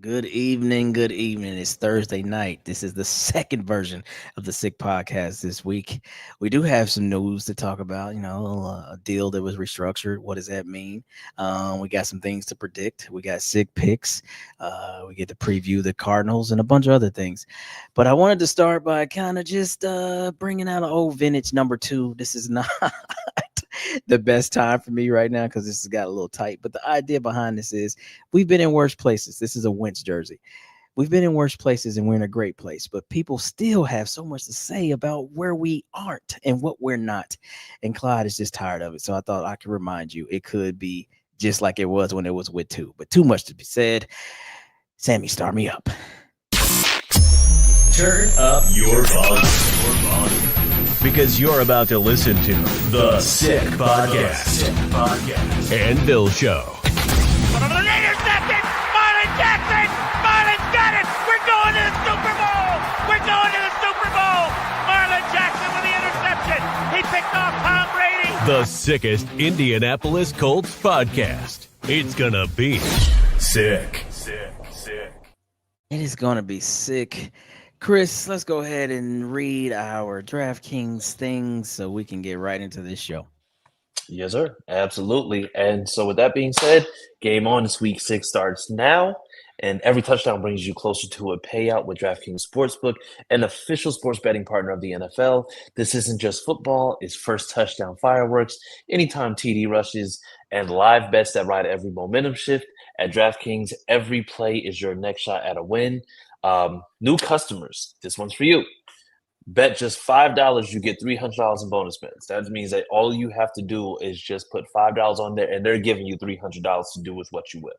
Good evening. Good evening. It's Thursday night. This is the second version of the Sick Podcast this week. We do have some news to talk about. A deal that was restructured. What does that mean? We got some things to predict. We got sick picks. We get to preview the Cardinals and a bunch of other things. But I wanted to start by kind of just bringing out an old vintage number two. This is not the best time for me right now because this has got a little tight. But the idea behind this is we've been in worse places. This is a Wentz jersey. We've been in worse places and we're in a great place, but people still have so much to say about where we aren't and what we're not. And Clyde is just tired of it. So I thought I could remind you it could be just like it was when it was with two, but too much to be said. Sammy, start me up. Turn up your volume. Because you're about to listen to The Sick Podcast. And Bill Show. Intercepted! Marlon Jackson! Marlon's got it! We're going to the Super Bowl! We're going to the Super Bowl! Marlon Jackson with the interception! He picked off Tom Brady! The sickest Indianapolis Colts podcast. It's gonna be sick. It is going to be sick. Chris, let's go ahead and read our DraftKings things so we can get right into this show. Yes, sir. Absolutely. And so with that being said, game on this week 6 starts now, and every touchdown brings you closer to a payout with DraftKings Sportsbook, an official sports betting partner of the NFL. This isn't just football. It's first touchdown fireworks, anytime TD rushes, and live bets that ride every momentum shift. At DraftKings, every play is your next shot at a win. New customers, this one's for you. Bet just $5, you get $300 in bonus bets. That means that all you have to do is just put $5 on there, and they're giving you $300 to do with what you will.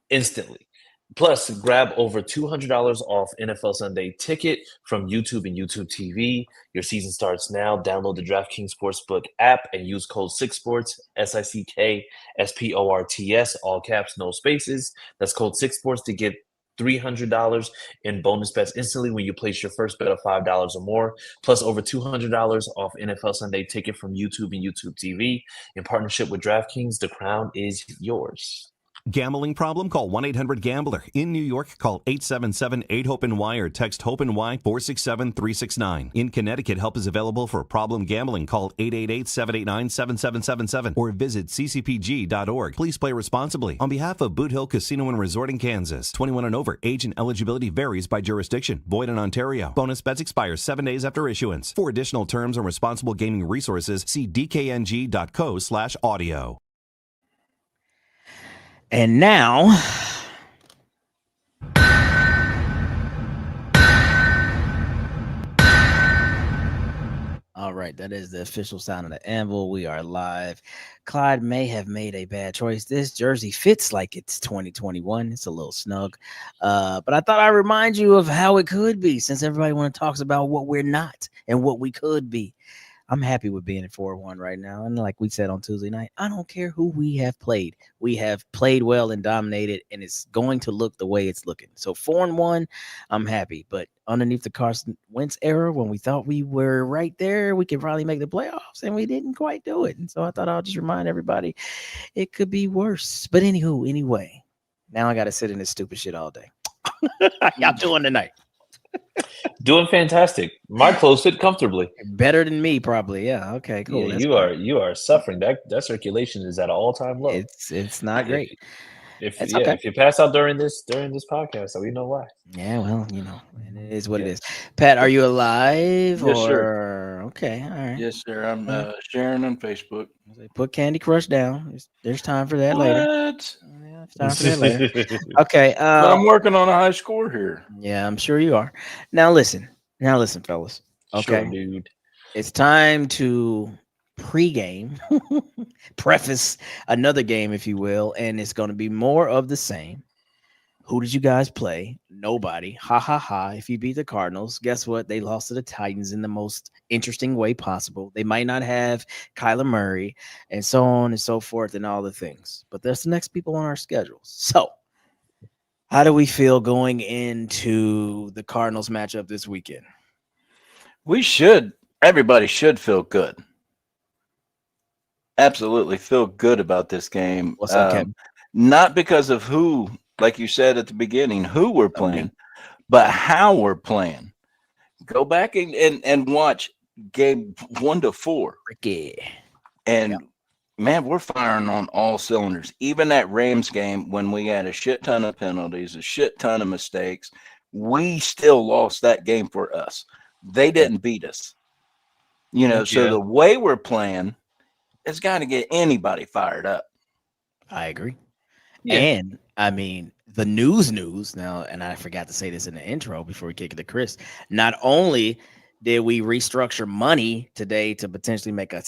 Instantly. Plus, grab over $200 off NFL Sunday Ticket from YouTube and YouTube TV. Your season starts now. Download the DraftKings Sportsbook app and use code SICKSPORTS, SICKSPORTS, all caps, no spaces. That's code SICKSPORTS to get $300 in bonus bets instantly when you place your first bet of $5 or more, plus over $200 off NFL Sunday Ticket from YouTube and YouTube TV. In partnership with DraftKings, the crown is yours. Gambling problem? Call 1-800-GAMBLER. In New York, call 877-8-HOPE-NY or text HOPE-NY 467-369. In Connecticut, help is available for problem gambling. Call 888-789-7777 or visit ccpg.org. Please play responsibly. On behalf of Boot Hill Casino and Resort in Kansas, 21 and over. Age and eligibility varies by jurisdiction. Void in Ontario. Bonus bets expire 7 days after issuance. For additional terms and responsible gaming resources, see dkng.co/audio. And now, all right, that is the official sound of the anvil. We are live. Clyde may have made a bad choice. This jersey fits like it's 2021. It's a little snug. But I thought I'd remind you of how it could be since everybody talks about what we're not and what we could be. I'm happy with being at 4-1 right now. And like we said on Tuesday night, I don't care who we have played. We have played well and dominated, and it's going to look the way it's looking. So 4-1, I'm happy. But underneath the Carson Wentz era, when we thought we were right there, we could probably make the playoffs, and we didn't quite do it. And so I thought I'll just remind everybody it could be worse. But anyway, now I got to sit in this stupid shit all day. How y'all doing tonight? Doing fantastic. My clothes fit comfortably. Better than me, probably. Yeah. Okay. Cool. Yeah, you are suffering. That circulation is at an all-time low. It's not great. If you pass out during this podcast, so we know why. Yeah, well, it is what it is. Pat, are you alive? Yes, sir. Okay, all right. Yes, sir. I'm sharing on Facebook. Put Candy Crush down. There's time for that later. What? Yeah, time for that later. Okay. But I'm working on a high score here. Yeah, I'm sure you are. Now listen, fellas. Okay, sure, dude. It's time to pregame, preface another game, if you will, and it's going to be more of the same. Who did you guys play? Nobody. Ha ha ha. If you beat the Cardinals, guess what? They lost to the Titans in the most interesting way possible. They might not have Kyler Murray and so on and so forth and all the things, but there's the next people on our schedules. So how do we feel going into the Cardinals matchup this weekend? Everybody should feel good. Absolutely feel good about this game. What's up, Kevin? Not because of who like you said at the beginning, who we're playing, but how we're playing. Go back and watch game 1 to 4. Ricky. And man, we're firing on all cylinders. Even that Rams game when we had a shit ton of penalties, a shit ton of mistakes, we still lost that game for us. They didn't beat us. So the way we're playing has got to get anybody fired up. I agree. Yeah. And I mean, the news now, and I forgot to say this in the intro before we kick it to Chris. Not only did we restructure money today to potentially make a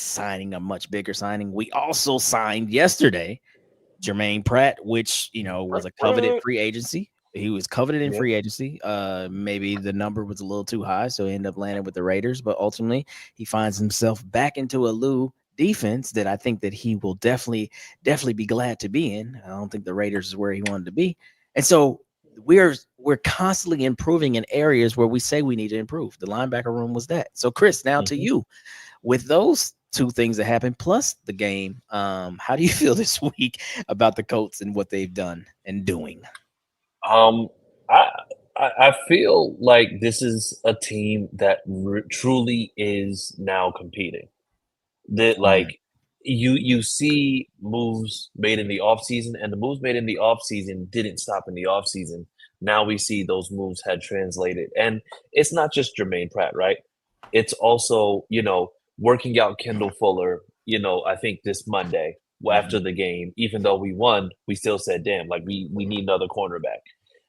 much bigger signing, we also signed yesterday Germaine Pratt, which was a coveted free agency. He was coveted in free agency. Maybe the number was a little too high, so he ended up landing with the Raiders. But ultimately, he finds himself back into a Lou defense that I think that he will definitely be glad to be in. I don't think the Raiders is where he wanted to be, and so we're constantly improving in areas where we say we need to improve. The linebacker room was that. So, Chris, now to you, with those two things that happened plus the game, how do you feel this week about the Colts and what they've done and doing? I feel like this is a team that truly is now competing. That you see moves made in the offseason, and the moves made in the offseason didn't stop in the offseason. Now we see those moves had translated, and it's not just Germaine Pratt, right? It's also working out Kendall Fuller. I think this Monday after the game, even though we won, we still said, "Damn, like we need another cornerback."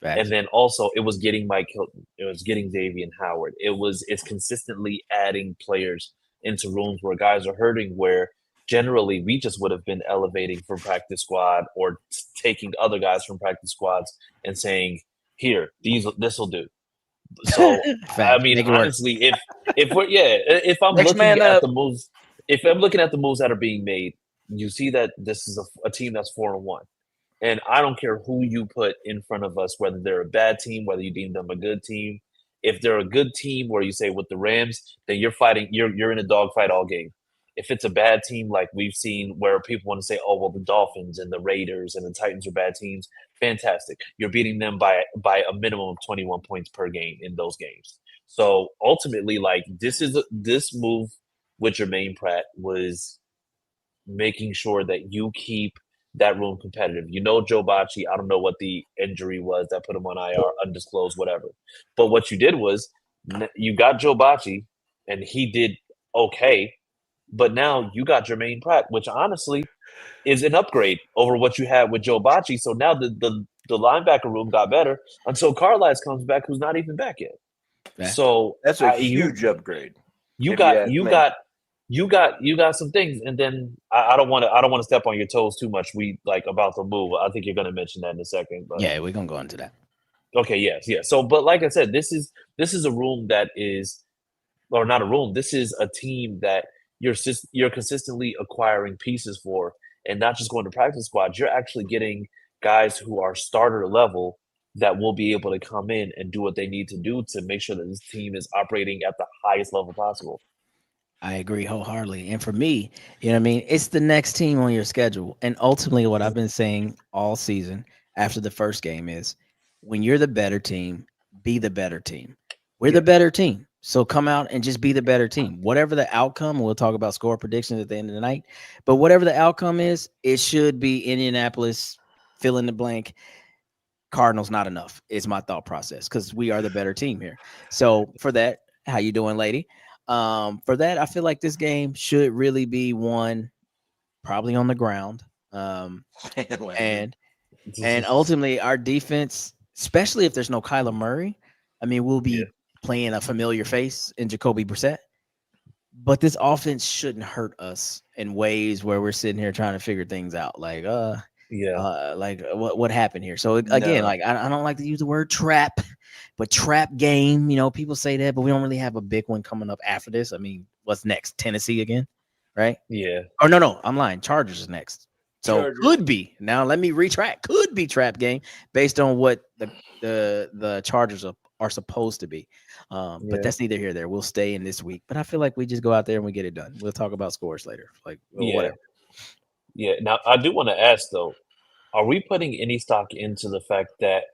And then also it was getting Mike Hilton, it was getting Xavier Howard. It's consistently adding players into rooms where guys are hurting, where generally we just would have been elevating from practice squad or taking other guys from practice squads and saying, "Here, this will do." So I mean, honestly, if I'm looking at the moves, if I'm looking at the moves that are being made, you see that this is a team that's 4-1. And I don't care who you put in front of us, whether they're a bad team, whether you deem them a good team. If they're a good team, where you say with the Rams, then you're fighting, you're in a dogfight all game. If it's a bad team, like we've seen, where people want to say, "Oh, well, the Dolphins and the Raiders and the Titans are bad teams," fantastic. You're beating them by a minimum of 21 points per game in those games. So ultimately, like this move with Germaine Pratt was making sure that you keep that room competitive. Joe Bacci, I don't know what the injury was that put him on IR, undisclosed, whatever. But what you did was you got Joe Bacci, and he did okay. But now you got Germaine Pratt, which honestly is an upgrade over what you had with Joe Bacci. So now the linebacker room got better until Carlisle comes back, who's not even back yet. So that's a huge upgrade. You got some things, and then I don't want to step on your toes too much. About the move. I think you're going to mention that in a second. But yeah, we're gonna go into that. Okay, yes. So, but like I said, this is a room that is, or not a room. This is a team that you're consistently acquiring pieces for, and not just going to practice squads. You're actually getting guys who are starter level that will be able to come in and do what they need to do to make sure that this team is operating at the highest level possible. I agree wholeheartedly. And for me, it's the next team on your schedule. And ultimately, what I've been saying all season after the first game is, when you're the better team, be the better team. We're the better team. So come out and just be the better team. Whatever the outcome, we'll talk about score predictions at the end of the night. But whatever the outcome is, it should be Indianapolis, fill in the blank. Cardinals not enough is my thought process, because we are the better team here. So for that, how you doing, lady? For that, I feel like this game should really be won probably on the ground. And ultimately our defense, especially if there's no Kyler Murray, we'll be playing a familiar face in Jacoby Brissett. But this offense shouldn't hurt us in ways where we're sitting here trying to figure things out. Like, what happened here? So again, I don't like to use the word trap, but trap game, people say that, but we don't really have a big one coming up after this. What's next? Tennessee again, right? Yeah. Or no, I'm lying. Chargers is next. So could be. Now let me retract. Could be trap game based on what the Chargers are supposed to be. But that's neither here nor there. We'll stay in this week. But I feel like we just go out there and we get it done. We'll talk about scores later. Whatever. Yeah. Now I do want to ask though, Are we putting any stock into the fact that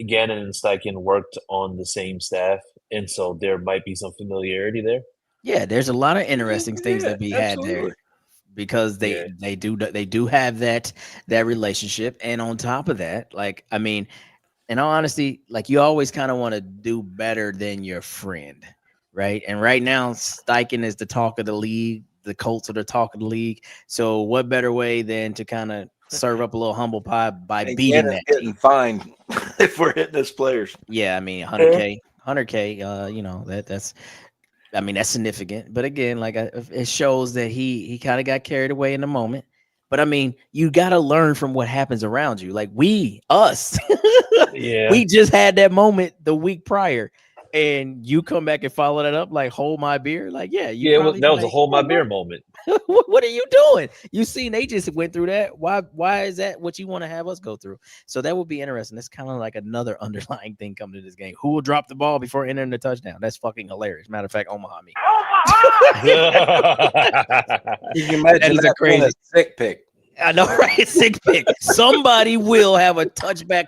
Gannon and Steichen worked on the same staff, and so there might be some familiarity there? Yeah, there's a lot of interesting things Yeah, to be had there absolutely. because Yeah. they do have that relationship, and on top of that, like I mean, in all honesty, like you always kind of want to do better than your friend, right? And right now, Steichen is the talk of the league. The Colts are the talk of the league. So what better way than to kind of serve up a little humble pie by And beating Gannon's that getting team? fined if we're hitting his players. Yeah, I mean 100K. You know that's. I mean that's significant. But again, like it shows that he kind of got carried away in the moment. But I mean, you got to learn from what happens around you. Like us, Yeah. we just had that moment the week prior, and you come back and follow that up like hold my beer. Like, yeah, you Yeah, probably that was a like, hold my "Oh, beer moment. what are you doing? You seen they just went through that. Why is that what you want to have us go through? So that would be interesting. That's kind of like another underlying thing coming to this game. Who will drop the ball before entering the touchdown? That's fucking hilarious. Matter of fact, Omaha me. You can imagine is a that being crazy- sick pick. I know, right? Sick pick. Somebody will have a touchdown.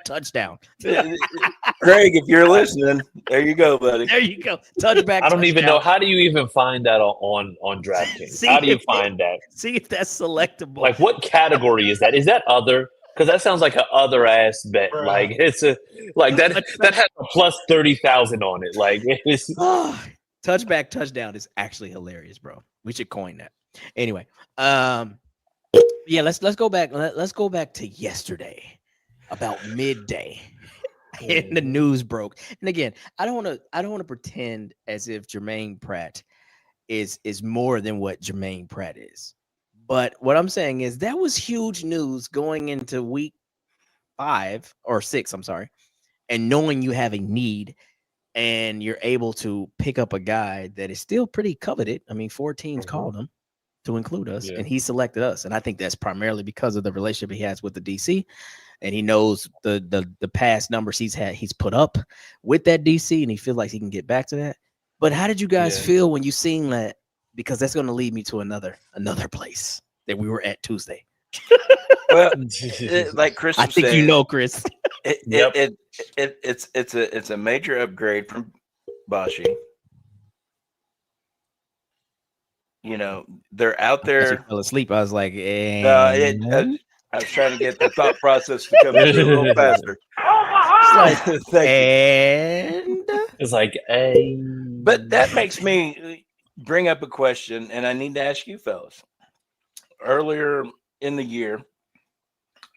Greg, if you're listening, there you go, buddy. There you go. Touchback. I don't even know. touchdown. How do you even find that on DraftKings? See How do you if- find that? See if that's selectable. Like, what category is that? Is that other? Because that sounds like an other ass bet. Like it's a like that has a plus 30,000 on it. Like it's Touchback touchdown is actually hilarious, bro. We should coin that. Anyway, yeah, let's go back. Let's go back to yesterday, about midday, and the news broke. And again, I don't want to pretend as if Germaine Pratt is more than what Germaine Pratt is. But what I'm saying is that was huge news going into week 5 or 6. I'm sorry, and knowing you have a need and you're able to pick up a guy that is still pretty coveted. I mean, 4 teams called him to include us, and he selected us. And I think that's primarily because of the relationship he has with the DC, and he knows the past numbers he's put up with that DC, and he feels like he can get back to that. But how did you guys feel when you seen that? Because that's going to lead me to another place that we were at Tuesday. Well, like Chris, I think saying, you know, Chris. It's a major upgrade from Bashi. You know, they're out As you there. fell asleep, I was like, I was trying to get the thought process to come through a little faster. Thank you. and it's like a. But that makes me bring up a question, and I need to ask you fellas. Earlier in the year,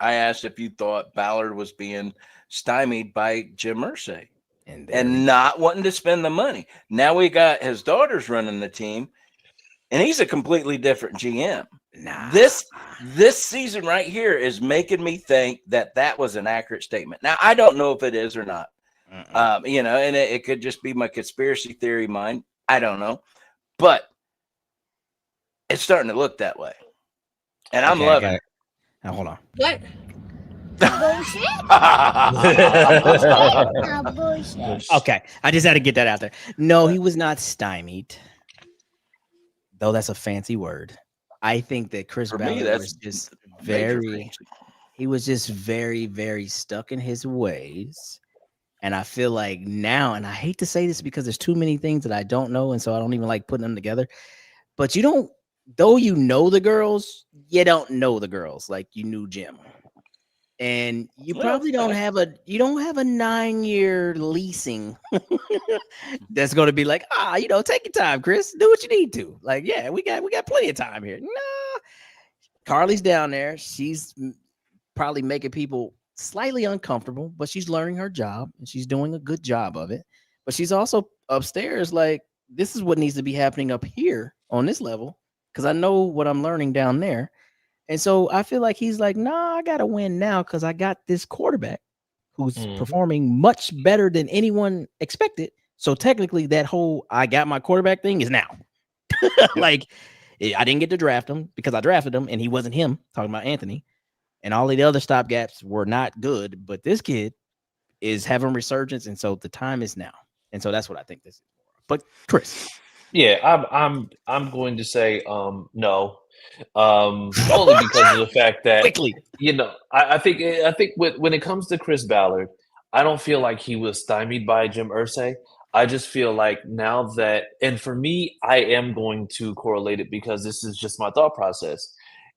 I asked if you thought Ballard was being stymied by Jim Irsay and not wanting to spend the money. Now we got his daughters running the team, and he's a completely different GM. Nah. This season right here is making me think that was an accurate statement. Now, I don't know if it is or not. You know, and it could just be my conspiracy theory mind. I don't know. But it's starting to look that way. And I'm loving it. Now, hold on. What? Bullshit. Okay, I just had to get that out there. No, he was not stymied, though that's a fancy word. I think that Chris Ballard was just very stuck in his ways. And I feel like now, and I hate to say this because there's too many things that I don't know, and so I don't even like putting them together. But you don't, though you know the girls, you don't know the girls like you knew Jim. And you probably don't have a 9-year leasing that's going to be like, take your time, Chris, do what you need to. Like, yeah, we got plenty of time here. No, Carly's down there. She's probably making people slightly uncomfortable, but she's learning her job and she's doing a good job of it. But she's also upstairs. Like, this is what needs to be happening up here on this level, because I know what I'm learning down there. And so I feel like he's like, nah, I got to win now because I got this quarterback who's performing much better than anyone expected. So technically that whole I got my quarterback thing is now. Like, I didn't get to draft him because I drafted him and he wasn't him, talking about Anthony. And all of the other stopgaps were not good. But this kid is having resurgence. And so the time is now. And so that's what I think this is for. But Chris. Yeah, I'm going to say no. Only because of the fact that Quickly. I think when it comes to Chris Ballard, I don't feel like he was stymied by Jim Irsay. I just feel like now that, and for me, I am going to correlate it because this is just my thought process.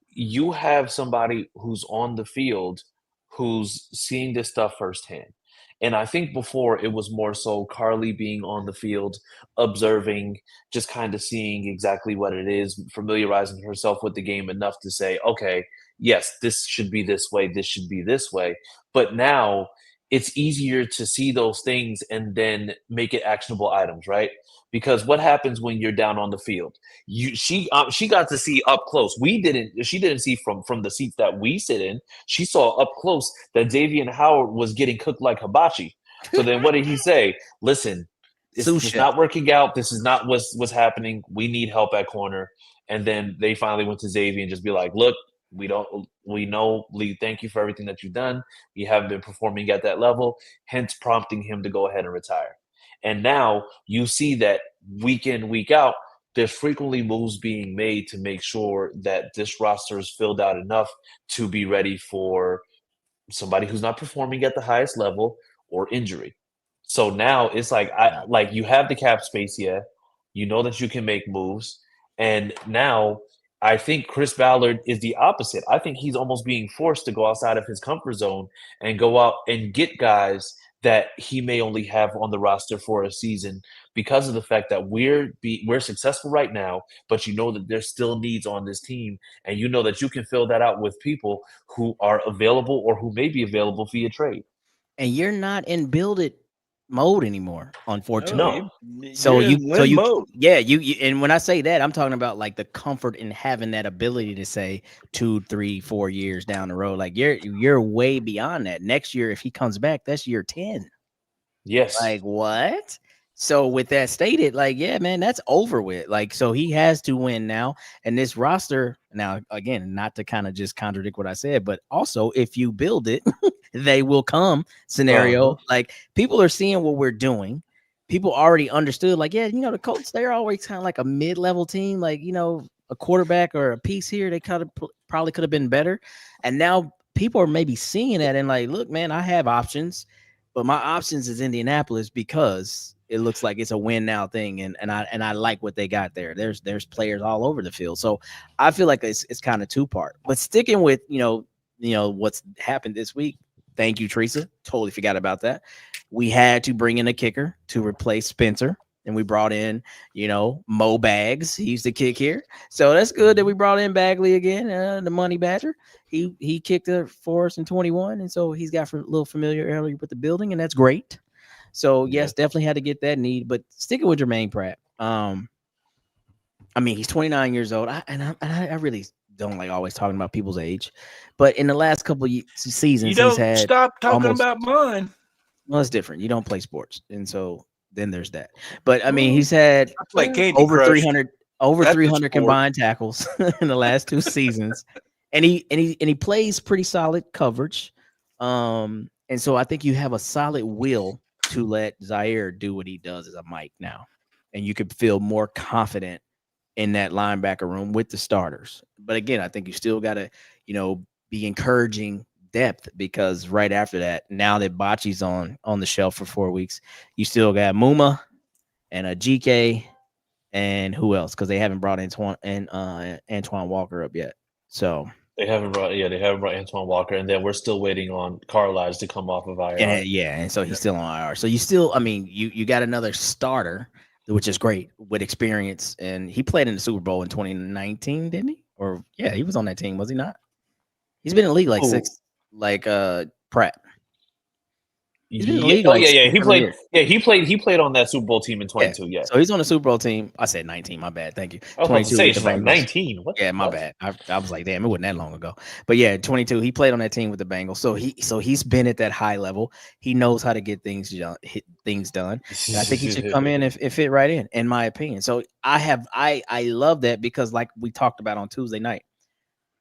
You have somebody who's on the field who's seeing this stuff firsthand. And I think before it was more so Carly being on the field, observing, just kind of seeing exactly what it is, familiarizing herself with the game enough to say, okay, yes, this should be this way, this should be this way. But now it's easier to see those things and then make it actionable items, right? Because what happens when you're down on the field? She got to see up close. She didn't see from the seats that we sit in. She saw up close that Davian Howard was getting cooked like hibachi. So then what did he say? Listen, it's not working out. This is not what's happening. We need help at corner. And then they finally went to Xavier and just be like, look, we know, Lee, thank you for everything that you've done. You haven't been performing at that level, hence prompting him to go ahead and retire. And now you see that week in, week out, there's frequently moves being made to make sure that this roster is filled out enough to be ready for somebody who's not performing at the highest level or injury. So now it's like you have the cap space, yeah. You know that you can make moves. And now I think Chris Ballard is the opposite. I think he's almost being forced to go outside of his comfort zone and go out and get guys that he may only have on the roster for a season because of the fact that we're successful right now, but you know that there's still needs on this team, and you know that you can fill that out with people who are available or who may be available via trade. And you're not in build it mode anymore, unfortunately. No. So you mode. yeah, you and when I say that, I'm talking about like the comfort in having that ability to say 2, 3, 4 years down the road. Like you're way beyond that. Next year, if he comes back, that's year 10. Yes. Like what? So with that stated, like, yeah, man, that's over with. Like, so he has to win now. And this roster, now, again, not to kind of just contradict what I said, but also if you build it, they will come scenario. Like people are seeing what we're doing. People already understood, like, yeah, the Colts, they're always kind of like a mid-level team, like, a quarterback or a piece here, they probably could have been better. And now people are maybe seeing that and like, look, man, I have options, but my options is Indianapolis because it looks like it's a win now thing, and I like what they got there. There's players all over the field, so I feel like it's kind of two-part. But sticking with what's happened this week. Thank you, Teresa. Totally forgot about that. We had to bring in a kicker to replace Spencer, and we brought in Mo Bags. He used to kick here, so that's good that we brought in Bagley again, the Money Badger. He kicked it for us in 21, and so he's got a little familiarity with the building, and that's great. So yes, definitely had to get that need. But sticking with Germaine Pratt, I mean, he's 29 years old. I really don't like always talking about people's age, but in the last couple of seasons, you don't he's had stop talking about mine. Well, it's different. You don't play sports, and so then there's that. But I mean, he's had over 300 combined tackles in the last 2 seasons, and he plays pretty solid coverage. And so I think you have a solid will to let Zaire do what he does as a Mike now, and you could feel more confident in that linebacker room with the starters. But again, I think you still got to, be encouraging depth, because right after that, now that Bocce's on the shelf for 4 weeks, you still got Muma and a GK and who else? Because they haven't brought Antoine Walker up yet. So they haven't brought Antoine Walker, and then we're still waiting on Carlisle to come off of IR. Yeah, and so he's still on IR. So you still, I mean, you got another starter, which is great with experience, and he played in the Super Bowl in 2019, didn't he? Or yeah, he was on that team, was he not? He's been in the league like Pratt. He played. Yeah, he played on that Super Bowl team in 22. Yeah. So he's on the Super Bowl team. I said 19. My bad. Thank you. I was 22. Say, she's like 19. What? Yeah, my bad. I was like, damn, it wasn't that long ago. But yeah, 22. He played on that team with the Bengals. So he's been at that high level. He knows how to get things done. And I think he should come in and fit right in my opinion. So I love that, because like we talked about on Tuesday night,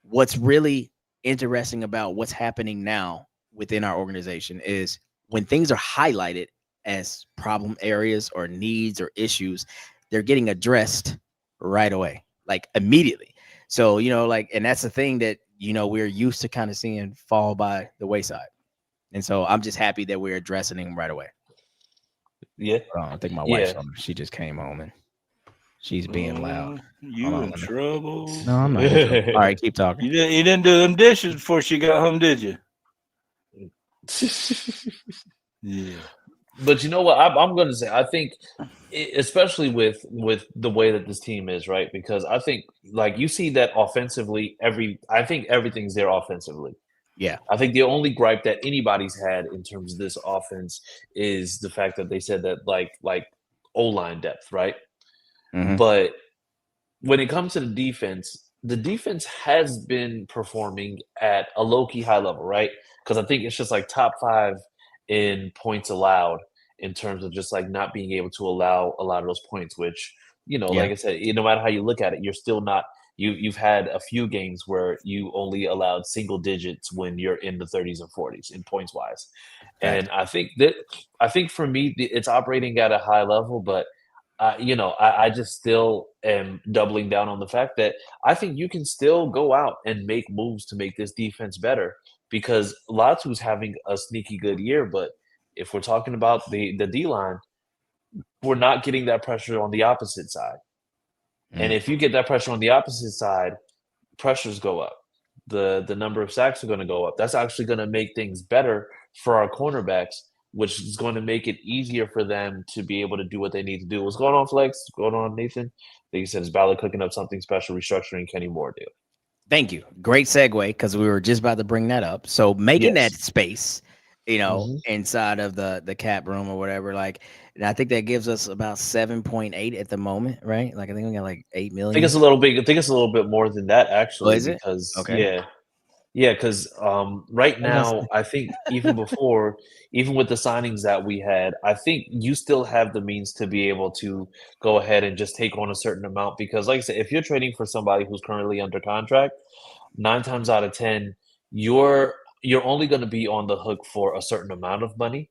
what's really interesting about what's happening now within our organization is when things are highlighted as problem areas or needs or issues, they're getting addressed right away, like immediately. So, like, and that's the thing that, we're used to kind of seeing fall by the wayside. And so I'm just happy that we're addressing him right away. Yeah. I think my Yeah. wife's on. She just came home and she's being loud. You Hold on, in let me- trouble? No, I'm not in trouble. All right, keep talking. You didn't do them dishes before she got home, did you? Yeah. But you know what? I'm going to say, I think, especially with the way that this team is, right? Because I think, like, you see that offensively, I think everything's there offensively. Yeah. I think the only gripe that anybody's had in terms of this offense is the fact that they said that like O-line depth, right? Mhm. But when it comes to the defense has been performing at a low-key high level, right? Because I think it's just like top 5 in points allowed in terms of just like not being able to allow a lot of those points, which, Yeah. like I said, no matter how you look at it, you're still not you've had a few games where you only allowed single digits when you're in the 30s and 40s in points wise. Facts. And I think for me it's operating at a high level, but I just still am doubling down on the fact that I think you can still go out and make moves to make this defense better because Latu's having a sneaky good year, but if we're talking about the D line, we're not getting that pressure on the opposite side. And Mm. if you get that pressure on the opposite side, pressures go up. The number of sacks are going to go up. That's actually going to make things better for our cornerbacks, which is going to make it easier for them to be able to do what they need to do. What's going on, Flex? What's going on, Nathan? I think he said, is Ballard cooking up something special, restructuring Kenny Moore deal? Thank you. Great segue because we were just about to bring that up. So making that Yes. space, Mhm. inside of the cap room or whatever, like, and I think that gives us about 7.8 at the moment, right? Like I think we got like 8 I think million. it's a little big. I think it's a little bit more than that Oh, actually, is it? because Okay. because right What else? now I think even before, even with the signings that we had, I think you still have the means to be able to go ahead and just take on a certain amount because, like I said, if you're trading for somebody who's currently under contract, 9 times out of 10, you're only going to be on the hook for a certain amount of money.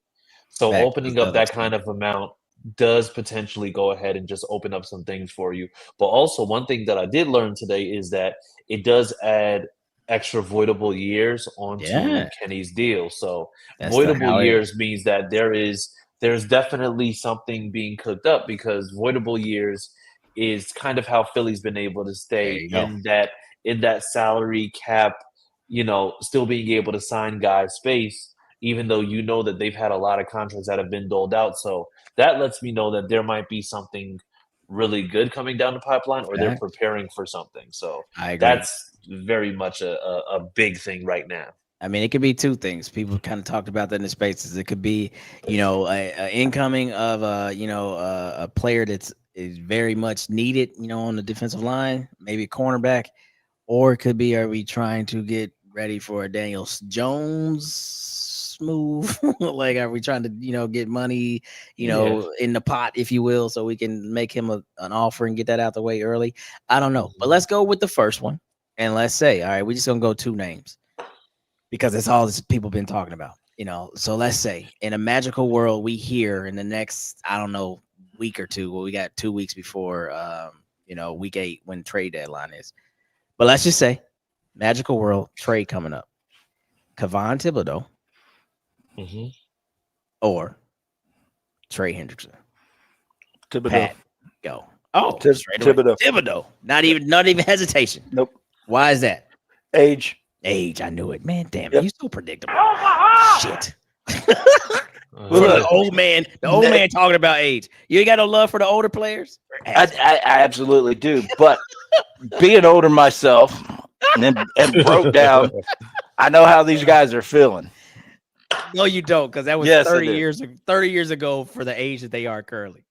So Facts. It opening up does that extend. kind of amount does potentially go ahead and just open up some things for you. But also, one thing that I did learn today is that it does add extra voidable years onto Yeah, Kenny's deal. So that's voidable how it. years means that there's definitely something being cooked up because voidable years is kind of how Philly's been able to There stay you go. in that salary cap, still being able to sign guys space, even though that they've had a lot of contracts that have been doled out. So that lets me know that there might be something really good coming down the pipeline or they're Facts. preparing for something. So I agree. that's very much a big thing right now. I mean, it could be two things. People kind of talked about that in the spaces. It could be, a incoming of a player that's is very much needed, on the defensive line, maybe a cornerback, or it could be, are we trying to get ready for a Daniel Jones move? Like, are we trying to, get money, Yeah. in the pot, if you will, so we can make him an offer and get that out the way early? I don't know, but Mhm. let's go with the first one, and let's say, all right, we're just gonna go 2 names because that's all this people been talking about. So let's say in a magical world, we hear in the next, I don't know, week or two. Well, we got 2 weeks before, week 8 when trade deadline is. But let's just say, magical world trade coming up. Kayvon Thibodeaux Mhm. or Trey Hendrickson. Thibodeaux. Pat, go. Oh, straight away. Thibodeaux. Thibodeaux. Not even hesitation. Nope. Why is that? Age. Age. I knew it. Man, damn it. Yep. You so predictable. Omaha! Shit. Uh, For the Look, old man, talking about age. You ain't got no love for the older players? I absolutely do. But being older myself and broke down, I know how these guys are feeling. No, you don't, because that was Yes, I 30 do. years 30 years ago for the age that they are currently.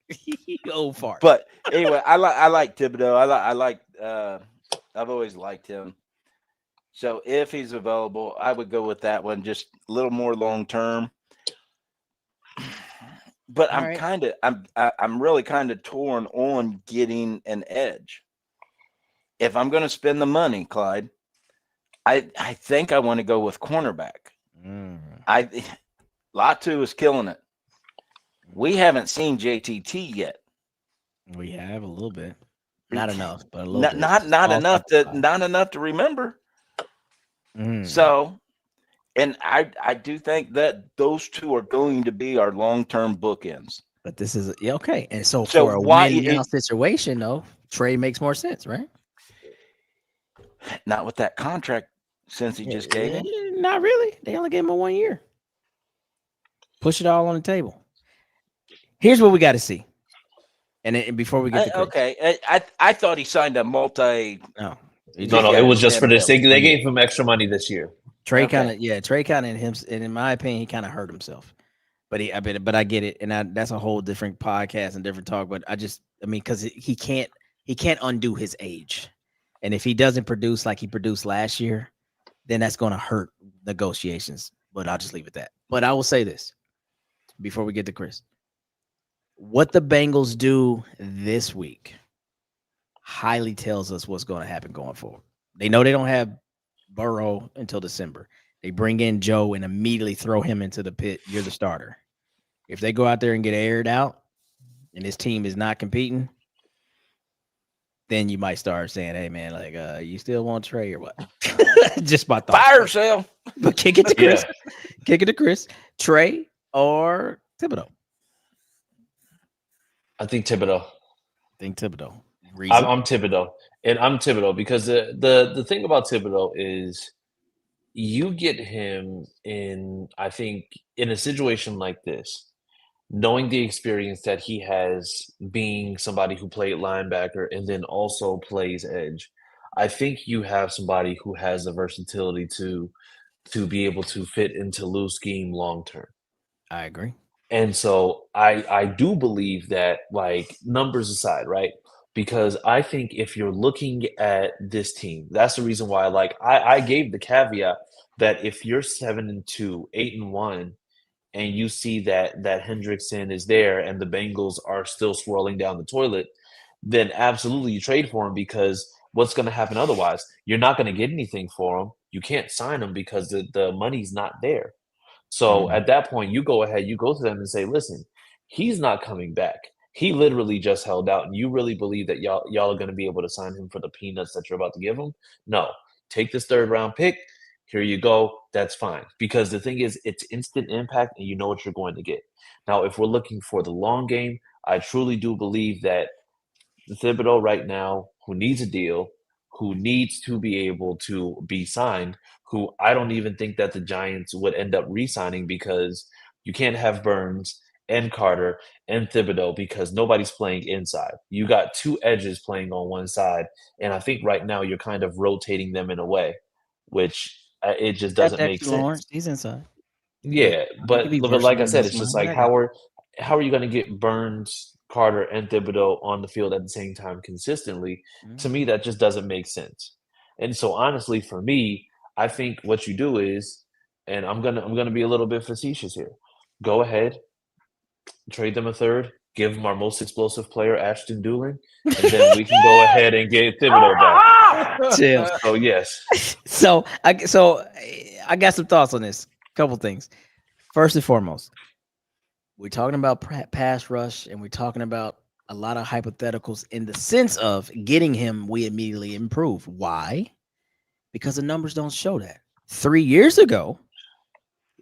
Old fart. But anyway, I like Thibodeaux. I've always liked him. So if he's available, I would go with that one, just a little more long term. But All right. I'm really kind of torn on getting an edge. If I'm going to spend the money, Clyde, I think I want to go with cornerback. Latu is killing it. We haven't seen JTT yet. We have a little bit. Not enough, but a little bit. Not All enough top five. not enough to remember. So, and I do think that those two are going to be our long-term bookends. But this is okay. And so So for a why win now situation, though, Trey makes more sense, right? not with that contract since he just gave him? Not really. They only gave him a 1 year. Push it all on the table. Here's what we got to see. And then before we get to Chris. Okay, I thought he signed a multi. No, No, it was just for this. They gave him extra money this year. Trey kind of in him, and in my opinion, he kind of hurt himself. But I get it, and that's a whole different podcast and different talk. But because he can't undo his age, and if he doesn't produce like he produced last year, then that's going to hurt negotiations. But I'll just leave it at that. But I will say this before we get to Chris: what the Bengals do this week highly tells us what's going to happen going forward. They know they don't have Burrow until December. They bring in Joe and immediately throw him into the pit. You're the starter. If they go out there and get aired out and this team is not competing, then you might start saying, hey, man, like, you still want Trey or what? Just my thoughts. Fire sale. But kick it to Chris. Kick it to Chris. Trey or Thibodeaux? I think Thibodeaux. Reason? I'm Thibodeaux. And I'm Thibodeaux because the thing about Thibodeaux is you get him in, I think, in a situation like this, knowing the experience that he has being somebody who played linebacker and then also plays edge. I think you have somebody who has the versatility to be able to fit into Lou's scheme long term. I agree. And so I do believe that, like, numbers aside, right? Because I think if you're looking at this team, that's the reason why, like, I gave the caveat that if you're 7-2, 8-1, and you see that Hendrickson is there and the Bengals are still swirling down the toilet, then absolutely you trade for him, because what's going to happen otherwise? You're not going to get anything for him. You can't sign him because the money's not there. So at that point, you go ahead, you go to them and say, listen, he's not coming back. He literally just held out, and you really believe that y'all are going to be able to sign him for the peanuts that you're about to give him? No. Take this 3rd round pick. Here you go. That's fine. Because the thing is, it's instant impact, and you know what you're going to get. Now, if we're looking for the long game, I truly do believe that the Thibodeaux right now, who needs a deal, who needs to be able to be signed, who I don't even think that the Giants would end up re-signing, because you can't have Burns and Carter and Thibodeaux because nobody's playing inside. You got 2 edges playing on one side, and I think right now you're kind of rotating them in a way, which it just doesn't make sense. Lawrence, he's inside. Yeah, but like I said, it's just like how are you going to get Burns, Carter, and Thibodeaux on the field at the same time consistently? To me, that just doesn't make sense. And so honestly, for me, I think what you do is, and I'm gonna be a little bit facetious here, go ahead, trade them a 3rd, give them our most explosive player, Ashton Doolin, and then we can go ahead and get Thibodeaux back. Chill. So yes. So I got some thoughts on this. Couple things. First and foremost, we're talking about pass rush, and we're talking about a lot of hypotheticals in the sense of getting him, we immediately improve. Why? Because the numbers don't show that. 3 years ago,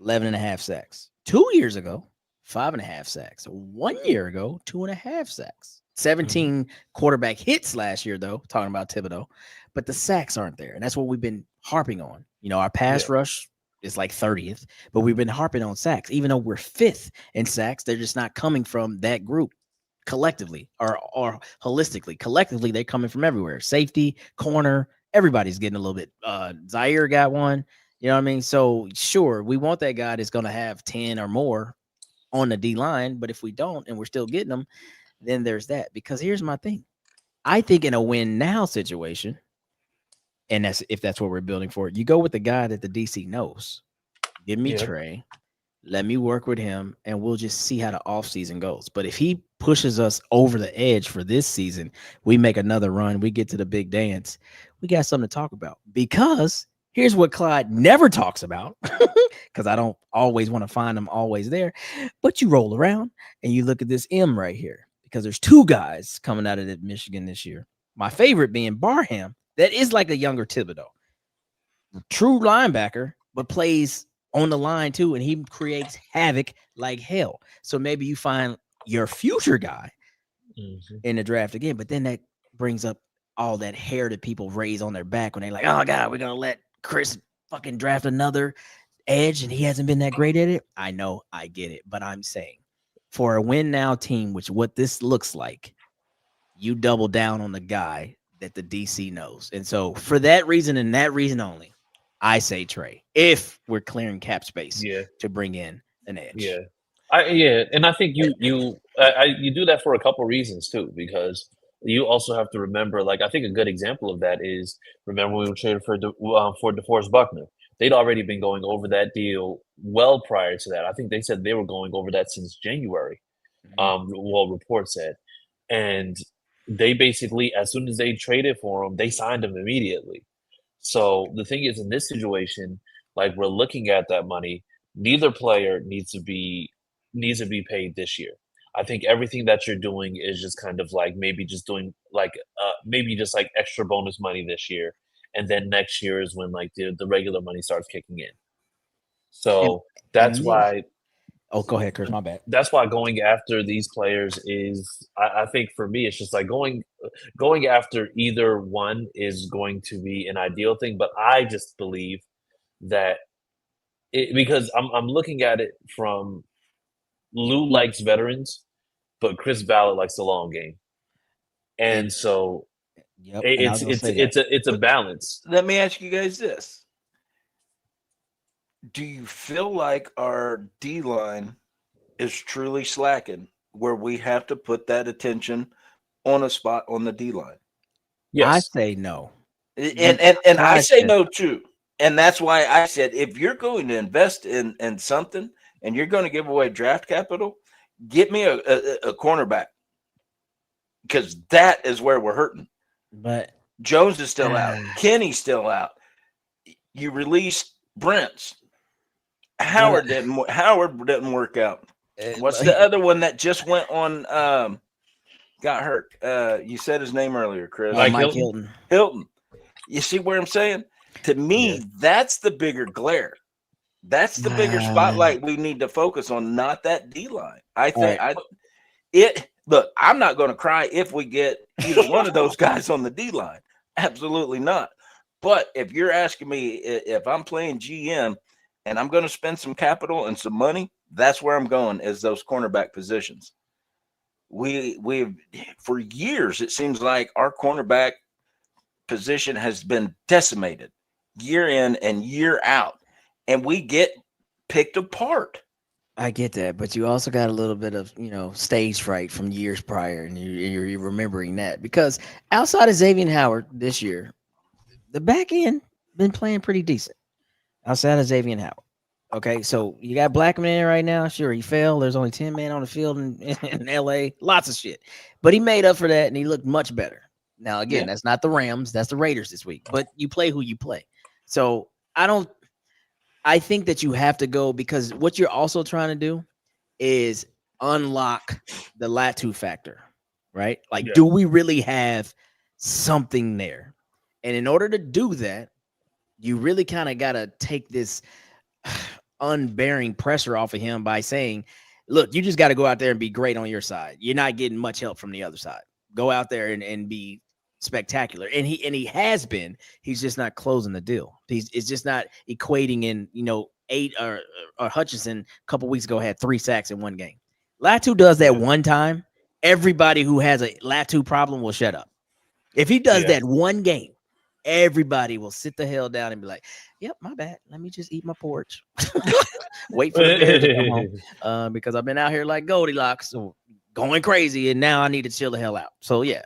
11.5 sacks. 2 years ago, 5.5 sacks. 1 year ago, 2.5 sacks. 17 quarterback hits last year, though, talking about Thibodeaux. But the sacks aren't there. And that's what we've been harping on. You know, our pass rush is like 30th, but we've been harping on sacks. Even though we're 5th in sacks, they're just not coming from that group collectively or holistically. Collectively, they're coming from everywhere. Safety, corner, everybody's getting a little bit. Zaire got one. You know what I mean? So, sure, we want that guy that's going to have 10 or more on the D-line, but if we don't and we're still getting them, then there's that. Because here's my thing. I think in a win-now situation, and that's if that's what we're building for, you go with the guy that the DC knows. Give me Trey. Let me work with him, and we'll just see how the offseason goes. But if he pushes us over the edge for this season, we make another run, we get to the big dance, we got something to talk about. Because here's what Clyde never talks about, because I don't always want to find him always there. But you roll around, and you look at this M right here, because there's 2 guys coming out of Michigan this year My favorite being Barham. That is like a younger Thibodeaux. True linebacker, but plays on the line too, and he creates havoc like hell. So maybe you find your future guy in the draft again, but then that brings up all that hair that people raise on their back when they're like, oh God, we're gonna let Chris fucking draft another edge and he hasn't been that great at it. I know, I get it, but I'm saying for a win now team, which what this looks like, you double down on the guy that the DC knows. And so for that reason and that reason only, I say Trey, if we're clearing cap space to bring in an edge. And I think you do that for a couple reasons too, because you also have to remember, like, I think a good example of that is, remember we were traded for DeForest Buckner. They'd already been going over that deal well prior to that. I think they said they were going over that since January. Well, report said, and they basically, as soon as they traded for him, they signed him immediately. So the thing is, in this situation, like, we're looking at that money. Neither player needs to be paid this year. I think everything that you're doing is just kind of like maybe just doing like extra bonus money this year, and then next year is when like the regular money starts kicking in. So that's why. Oh, go ahead, Chris. My bad. That's why going after these players is, I think for me, it's just like going after either one is going to be an ideal thing. But I just believe that because I'm looking at it from Lou likes veterans, but Chris Ballard likes the long game, and so it's a balance. Let me ask you guys this. Do you feel like our D-line is truly slacking where we have to put that attention on a spot on the D-line? Yes. I say no. And I say no too. And that's why I said, if you're going to invest in something and you're going to give away draft capital, get me a cornerback, because that is where we're hurting. But Jones is still out. Kenny's still out. You released Brents. Howard didn't work out. What's the other one that just went on? Got hurt. You said his name earlier, Chris. Mike Hilton. Hilton. You see where I'm saying? To me, that's the bigger glare. That's the bigger spotlight we need to focus on, not that D line. I think Look, I'm not going to cry if we get either one of those guys on the D line. Absolutely not. But if you're asking me if I'm playing GM and I'm going to spend some capital and some money, that's where I'm going, is those cornerback positions. We've for years, it seems like our cornerback position has been decimated year in and year out, and we get picked apart. I get that, but you also got a little bit of, stage fright from years prior, and you're remembering that, because outside of Xavier Howard this year, the back end been playing pretty decent. Outside of Xavier Howard. Okay, so you got Blackman in there right now. Sure, he fell. There's only 10 men on the field in LA. Lots of shit. But he made up for that, and he looked much better. Now, again, that's not the Rams. That's the Raiders this week. But you play who you play. So I think that you have to go, because what you're also trying to do is unlock the Latu factor, right? Like, do we really have something there? And in order to do that, you really kind of got to take this unbearing pressure off of him by saying, look, you just got to go out there and be great on your side. You're not getting much help from the other side. Go out there and be spectacular. And he has been. He's just not closing the deal. It's just not equating in, 8 or Hutchinson a couple weeks ago had 3 sacks in one game. Latu does that one time. Everybody who has a Latu problem will shut up. If he does that one game, everybody will sit the hell down and be like, yep, my bad. Let me just eat my porch. Wait for the bear to come home. Because I've been out here like Goldilocks, so going crazy, and now I need to chill the hell out. So, I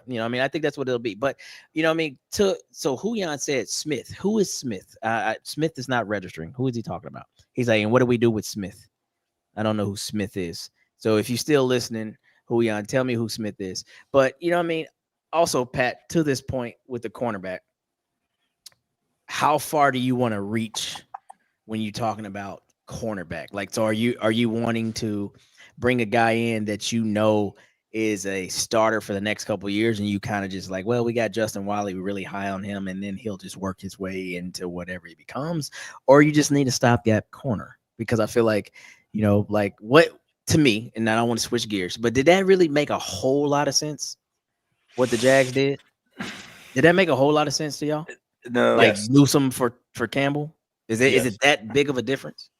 think that's what it'll be. But, so Huyan said Smith. Who is Smith? Smith is not registering. Who is he talking about? He's like, and what do we do with Smith? I don't know who Smith is. So if you're still listening, Huyan, tell me who Smith is. But, also, Pat, to this point with the cornerback, how far do you want to reach when you're talking about cornerback? Like, so are you wanting to bring a guy in that is a starter for the next couple of years, and you kind of just like, well, we got Justin Wiley, we're really high on him, and then he'll just work his way into whatever he becomes, or you just need a stopgap corner, because I feel like, like what to me, and I don't want to switch gears, but did that really make a whole lot of sense? What the Jags did? Did that make a whole lot of sense to y'all? No. Like Yes. Newsome for Campbell? Is Yes. it that big of a difference?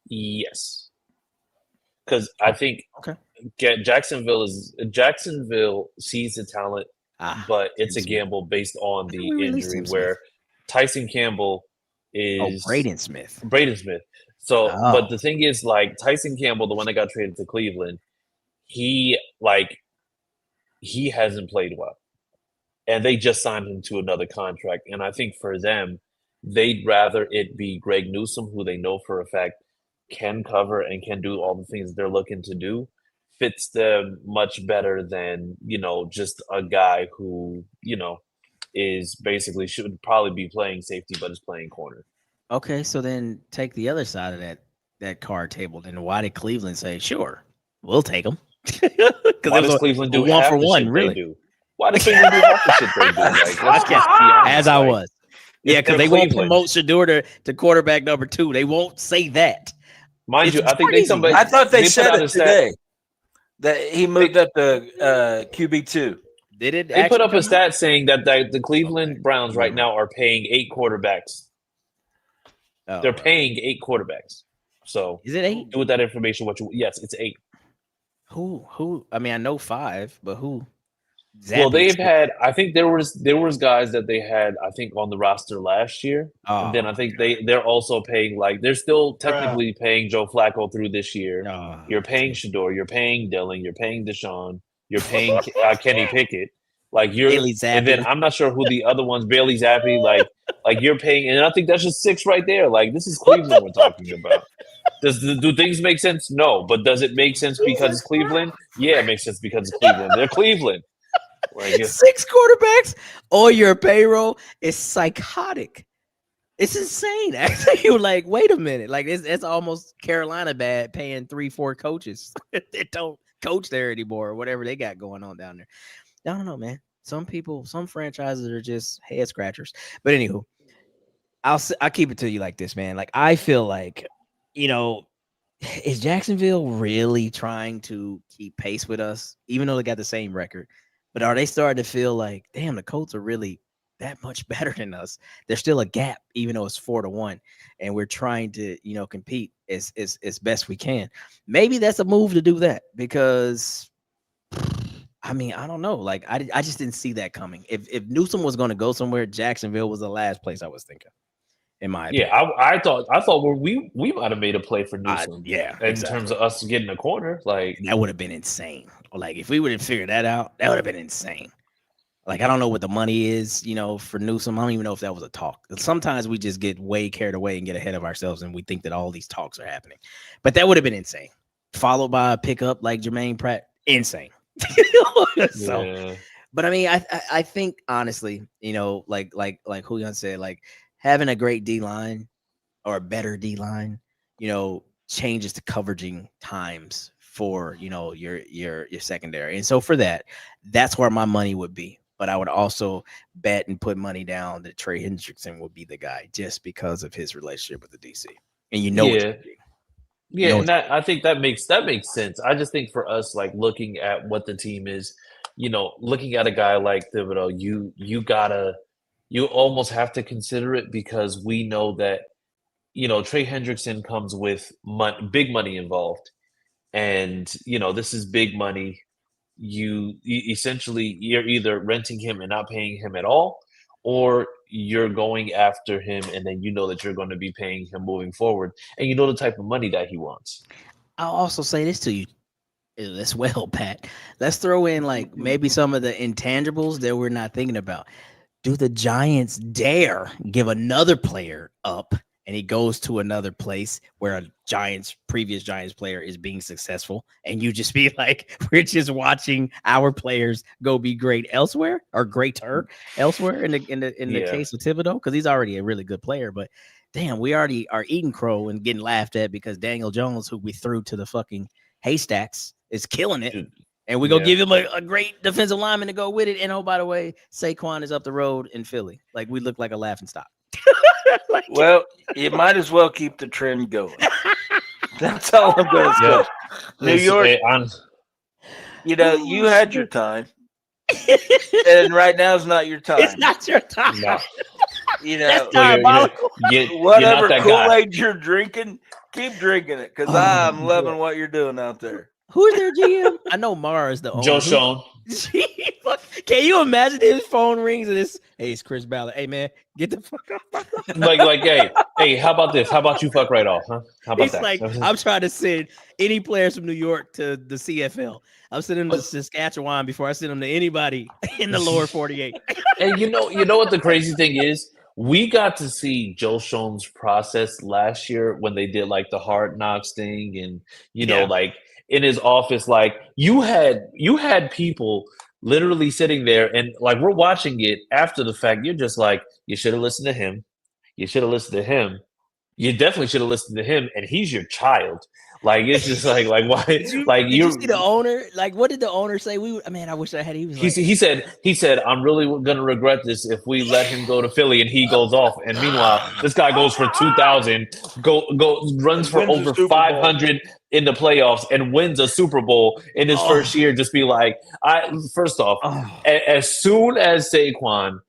Yes. Because I think Okay. Jacksonville sees the talent, but it's a gamble based on the we released injury Tim Smith? where Tyson Campbell is Braden Smith. So, Oh. but the thing is, like Tyson Campbell, the one that got traded to Cleveland, he hasn't played well, and they just signed him to another contract. And I think for them, they'd rather it be Greg Newsome, who they know for a fact can cover and can do all the things they're looking to do, fits them much better than, just a guy who, is basically should probably be playing safety, but is playing corner. Okay, so then take the other side of that card table. Then why did Cleveland say, sure, we'll take them? Why does Cleveland do one half for the one, shit really? they do? Why does Cleveland do half the shit they do? Like, let's just be honest, As I like, was. Yeah, because they're they won't Cleveland. promote Shador to quarterback number 2. They won't say that. Mind you, It's I think crazy. I thought they put said out it a stat- today that he moved up to QB2. Did it? They put actually up a come out? stat saying that the Cleveland Browns right now are paying 8 quarterbacks. Oh, They're paying 8 quarterbacks. So Is it 8? do with that information yes, it's 8. Who? I mean, I know 5, but who? Well, they've Zappy. had. I think there was guys that they had. I think on the roster last year, and then I think they're also paying they're still technically paying Joe Flacco through this year. You're paying Shador, you're paying Dillon, you're paying Deshaun, you're paying Kenny Pickett. Bailey Zappi. And then I'm not sure who the other ones. Bailey Zappi, like you're paying, and I think that's just 6 right there. Like this is Cleveland we're talking about. Do things make sense? No, but does it make sense because it's Cleveland? Yeah, it makes sense because it's Cleveland. They're Cleveland. Like, 6 quarterbacks on your payroll is psychotic. It's insane. Actually, you're like, wait a minute. Like it's almost Carolina bad paying 3-4 coaches that don't coach there anymore or whatever they got going on down there. I don't know, man. Some franchises are just head scratchers. But anywho, I'll keep it to you like this, man. Like I feel like, is Jacksonville really trying to keep pace with us, even though they got the same record? But are they starting to feel like, damn, the Colts are really that much better than us? There's still a gap, even though it's 4-1, and we're trying to, compete as best we can. Maybe that's a move to do that because, I mean, I don't know. Like, I just didn't see that coming. If Newsome was going to go somewhere, Jacksonville was the last place I was thinking. In my opinion. yeah, I thought we might have made a play for Newsome. In terms of us getting a corner, like that would have been insane. Like if we would have figured that out, that would have been insane. Like I don't know what the money is, for Newsome. I don't even know if that was a talk. Sometimes we just get way carried away and get ahead of ourselves, and we think that all these talks are happening. But that would have been insane. Followed by a pickup like Germaine Pratt, insane. So, but I mean, I think honestly, like Julian said, like having a great D line or a better D line, changes the coveraging times for your secondary. And so for that's where my money would be. But I would also bet and put money down that Trey Hendrickson would be the guy just because of his relationship with the DC. And and I think that makes sense. I just think for us, like looking at what the team is, looking at a guy like Thibodeaux, you almost have to consider it because we know that Trey Hendrickson comes with big money involved, and this is big money. You're either renting him and not paying him at all, or you're going after him and then that you're going to be paying him moving forward, and the type of money that he wants. I'll also say this to you as well, Pat. Let's throw in like maybe some of the intangibles that we're not thinking about. Do the Giants dare give another player up and he goes to another place where a previous Giants player is being successful, and you just be like, we're just watching our players go be great elsewhere or greater elsewhere in the case of Thibodeaux, because he's already a really good player, but damn, we already are eating crow and getting laughed at because Daniel Jones, who we threw to the fucking haystacks, is killing it. And we're going to give him a great defensive lineman to go with it. And, oh, by the way, Saquon is up the road in Philly. Like, we look like a laughing stock. Well, you might as well keep the trend going. That's all I'm going to say. New York, you had your time. And right now is not your time. It's not your time. No. That's diabolical. Whatever Kool-Aid you're drinking, keep drinking it because I'm loving what you're doing out there. Who's their GM? I know Mara is the owner. Joe Schoen. Can you imagine his phone rings and it's Chris Ballard. Hey man, get the fuck off. like, hey, how about this? How about you fuck right off, huh? How about that? Like, I'm trying to send any players from New York to the CFL. I'm sending them to Saskatchewan before I send them to anybody in the lower 48. And you know what the crazy thing is? We got to see Joe Schoen's process last year when they did like the Hard Knocks thing, and like in his office, like you had people literally sitting there, and like we're watching it after the fact. You're just like, you should have listened to him. You should have listened to him. You definitely should have listened to him, and he's your child. Like it's just like why? Did you see the owner? Like, what did the owner say? I wish I had. He said, I'm really gonna regret this if we let him go to Philly and he goes off. And meanwhile, this guy goes for 2,000, runs for over 500 in the playoffs and wins a Super Bowl in his first year. Just be like, first off, as soon as Saquon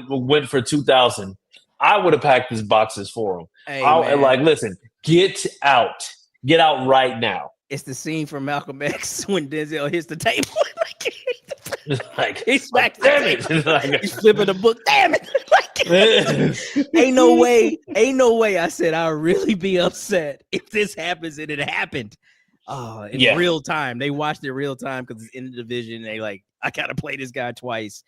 went for 2,000, I would have packed his boxes for him. Hey, listen, get out. Get out right now. It's the scene from Malcolm X when Denzel hits the table. He smacks the table. He's flipping the book. Damn it. Ain't no way. I said I'll really be upset if this happens, and it happened. In real time. They watched it real time because it's in the division. They I got to play this guy twice.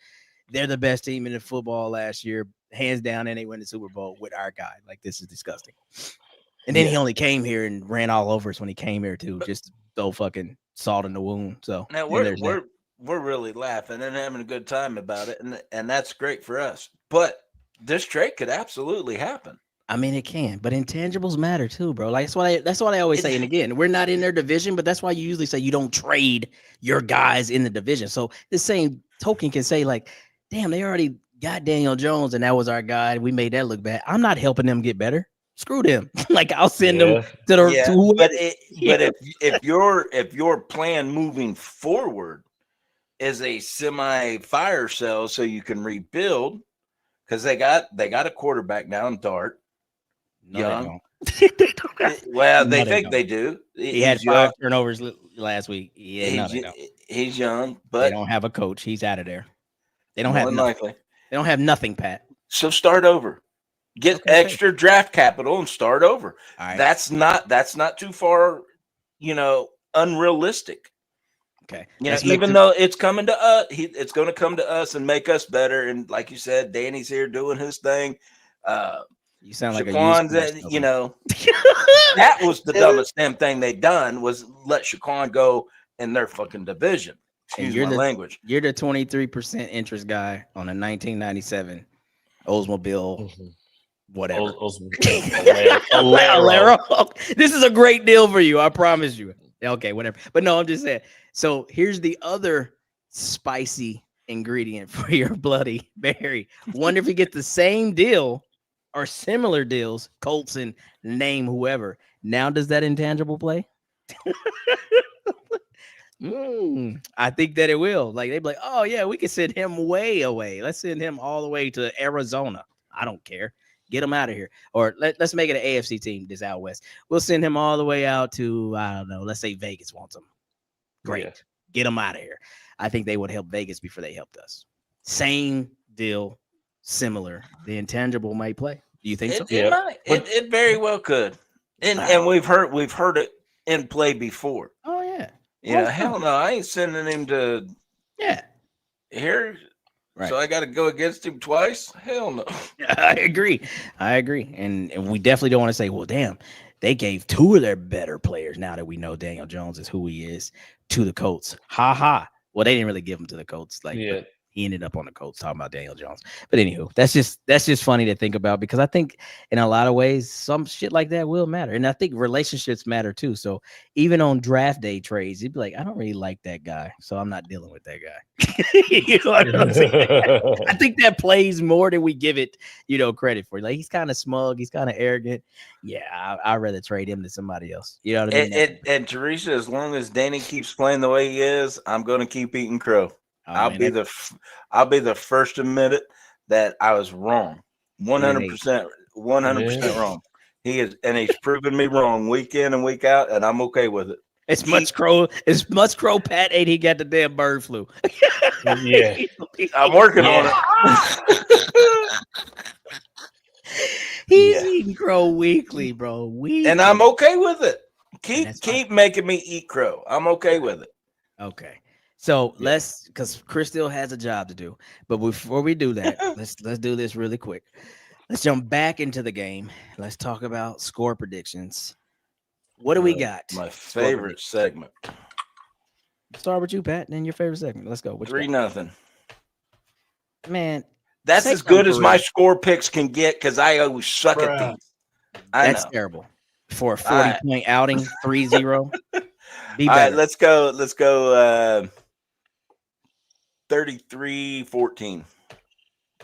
They're the best team in the football last year, hands down, and they win the Super Bowl with our guy. Like, this is disgusting. And then he only came here and ran all over us when he came here too, just to throw fucking salt in the wound. So now we're really laughing and having a good time about it, and that's great for us. But this trade could absolutely happen. I mean, it can, but intangibles matter too, bro. Like that's what I always say. And again, we're not in their division, but that's why you usually say you don't trade your guys in the division. So the same token can say like, damn, they already got Daniel Jones, and that was our guy. We made that look bad. I'm not helping them get better. Screw them. Like, I'll send them to the if your plan moving forward is a semi fire sale so you can rebuild, because they got a quarterback now in Dart. No, they don't. They think they do. He had 5 turnovers last week. Yeah, he's young, but they don't have a coach. He's out of there. They don't have nothing. They don't have nothing, Pat. So start over. Get extra draft capital and start over. Right. That's not too far, unrealistic. Okay. Even though it's coming to us, it's going to come to us and make us better. And like you said, Danny's here doing his thing. You sound like Shaquan's that was the dumbest damn thing they done was let Shaquan go in their fucking division. Excuse my language. You're the 23% interest guy on a 1997 Oldsmobile. Whatever. Alero. This is a great deal for you. I promise you. Okay, whatever. But no, I'm just saying. So here's the other spicy ingredient for your Bloody Mary. Wonder if you get the same deal or similar deals, Colts and name whoever. Now does that intangible play? I think that it will. Like, they'd be like, oh yeah, we can send him way away. Let's send him all the way to Arizona. I don't care. Get him out of here. Or let's make it an AFC team this out west. We'll send him all the way out to, I don't know, let's say Vegas wants him. Great. Yeah. Get him out of here. I think they would help Vegas before they helped us. Same deal, similar. The intangible might play. Do you think so? It might. It very well could. And we've heard it in play before. Oh yeah. Yeah, hell no. I ain't sending him to here. Right. So I got to go against him twice? Hell no. I agree. And we definitely don't want to say, well, damn, they gave 2 of their better players now that we know Daniel Jones is who he is to the Colts. Ha ha. Well, they didn't really give him to the Colts. Like, He ended up on the Colts, talking about Daniel Jones. But anywho, that's just funny to think about, because I think in a lot of ways some shit like that will matter, and I think relationships matter too. So even on draft day trades, you'd be like, I don't really like that guy, so I'm not dealing with that guy. You know what I'm saying? I think that plays more than we give it, credit for. Like, he's kind of smug, he's kind of arrogant. Yeah, I'd rather trade him to somebody else. You know what I mean? And Teresa, as long as Danny keeps playing the way he is, I'm going to keep eating crow. Oh, I'll man, be the first to admit it that I was wrong. 100% wrong. He's proven me wrong week in and week out, and I'm okay with it. It's much crow Pat ate. He got the damn bird flu. Yeah. I'm working on it. He's eating crow weekly, bro. And I'm okay with it. Keep making me eat crow. I'm okay with it. Okay. So because Chris still has a job to do. But before we do that, let's do this really quick. Let's jump back into the game. Let's talk about score predictions. What do we got? My favorite segment. Start with you, Pat, and your favorite segment. Let's go. 3-0. Man, that's as good as my score picks can get, because I always suck at these. That's terrible. For a 40-point outing, 3-0. Be better. All right, let's go 33-14.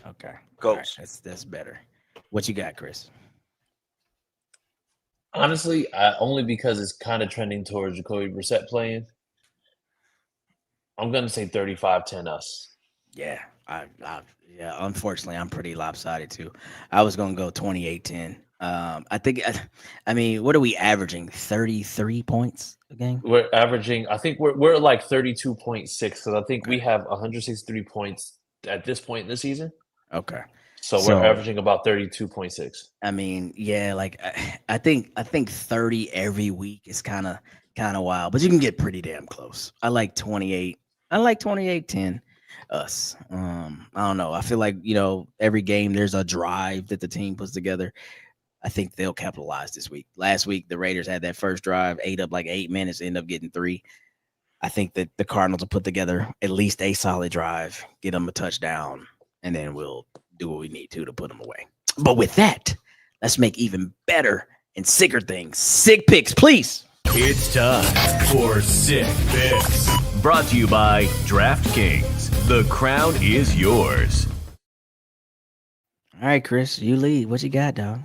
Okay. Colts. Right, that's better. What you got, Chris? Honestly, only because it's kind of trending towards Jacoby Brissett playing. I'm going to say 35-10 us. Yeah, unfortunately, I'm pretty lopsided too. I was going to go 28-10. I mean, what are we averaging? 33 points a game? We're averaging, I think we're like 32.6, because I think we have 163 points at this point in the season. Okay. So we're averaging about 32.6. I mean, yeah, like I think 30 every week is kind of wild, but you can get pretty damn close. I like 28. I like 28-10 us. I don't know. I feel like, every game there's a drive that the team puts together. I think they'll capitalize this week. Last week, the Raiders had that first drive, ate up like 8 minutes, end up getting 3. I think that the Cardinals will put together at least a solid drive, get them a touchdown, and then we'll do what we need to put them away. But with that, let's make even better and sicker things. Sick picks, please. It's time for Sick Picks. Brought to you by DraftKings. The crown is yours. All right, Chris, you lead. What you got, dog?